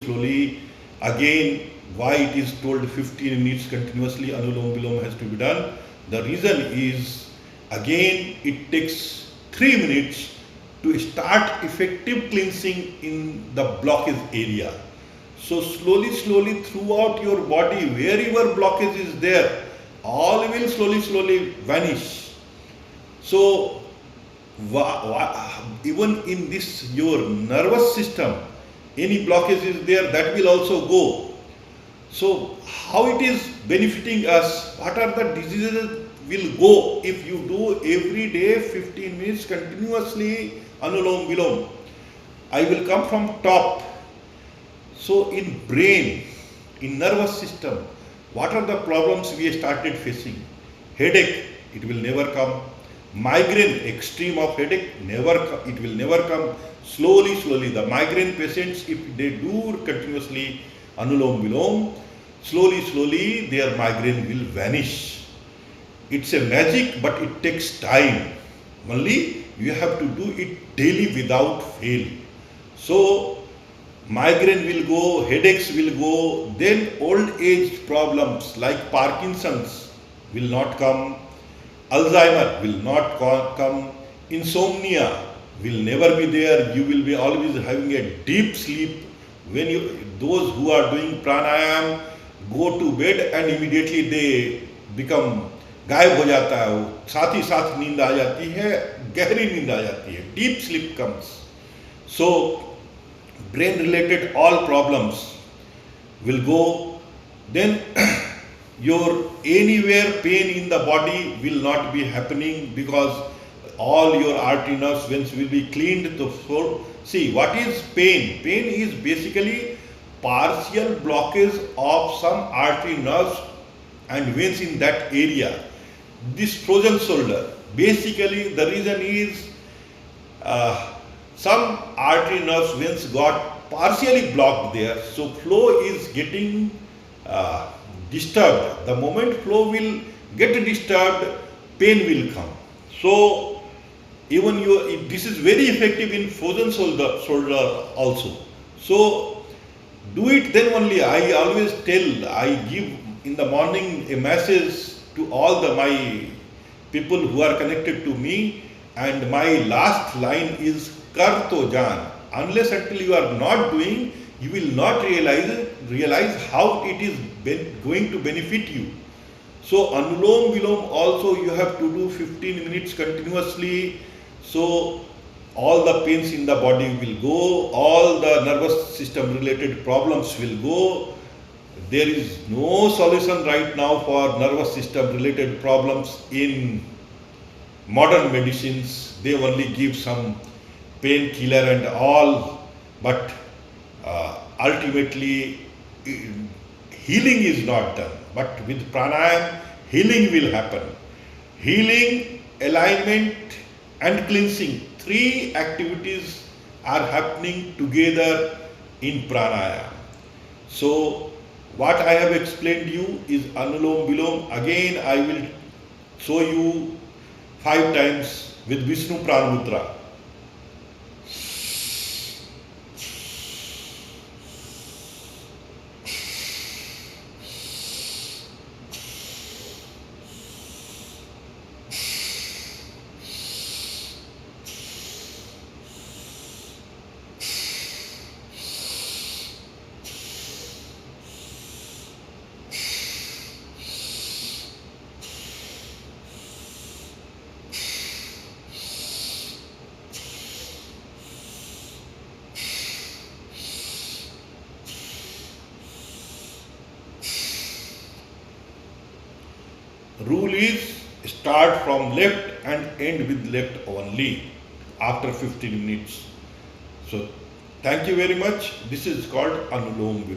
slowly. Again, why it is told 15 minutes continuously Anulom Vilom has to be done? The reason is, again, it takes 3 minutes to start effective cleansing in the blockage area. So slowly throughout your body, wherever blockage is there, all will slowly vanish. So even in this your nervous system, any blockage is there, that will also go. So how it is benefiting us? What are the diseases will go if you do every day 15 minutes continuously Anulom Vilom? I will come from top. So in brain, in nervous system, what are the problems we started facing? Headache, it will never come. Migraine, extreme of headache, it will never come. Slowly, the migraine patients, if they do continuously Anulom Vilom, slowly their migraine will vanish. It's a magic, but it takes time. Only you have to do it daily without fail. So migraine will go, headaches will go, then old age problems like Parkinson's will not come, Alzheimer will not come, insomnia will never be there. You will be always having a deep sleep. When those who are doing pranayam go to bed and immediately they become गायब हो जाता है, वो साथ ही साथ नींद आ जाती है, गहरी नींद आ जाती है, deep sleep comes. So brain related all problems will go. Then your anywhere pain in the body will not be happening, because all your artery nerves veins will be cleaned. So see, what is pain? Pain is basically partial blockage of some artery nerves and veins in that area. This frozen shoulder, basically the reason is some artery nerves veins got partially blocked there, so flow is getting disturbed. The moment flow will get disturbed, pain will come. So even this is very effective in frozen shoulder also. So do it, then only. I always tell, I give in the morning a message to all my people who are connected to me, and my last line is Kar to Jaan. Unless until you are not doing, you will not realize how it is going to benefit you. So Anulom Vilom also you have to do 15 minutes continuously. So all the pains in the body will go, all the nervous system related problems will go. There is no solution right now for nervous system related problems in modern medicines. They only give some painkiller and all, but ultimately healing is not done. But with pranayam, healing will happen. Healing, alignment and cleansing, 3 activities are happening together in pranayam. So what I have explained you is Anulom Vilom. Again I will show you 5 times with Vishnu Pran Mudra. Rule is start from left and end with left only after 15 minutes. So thank you very much. This is called Anulom Vilom.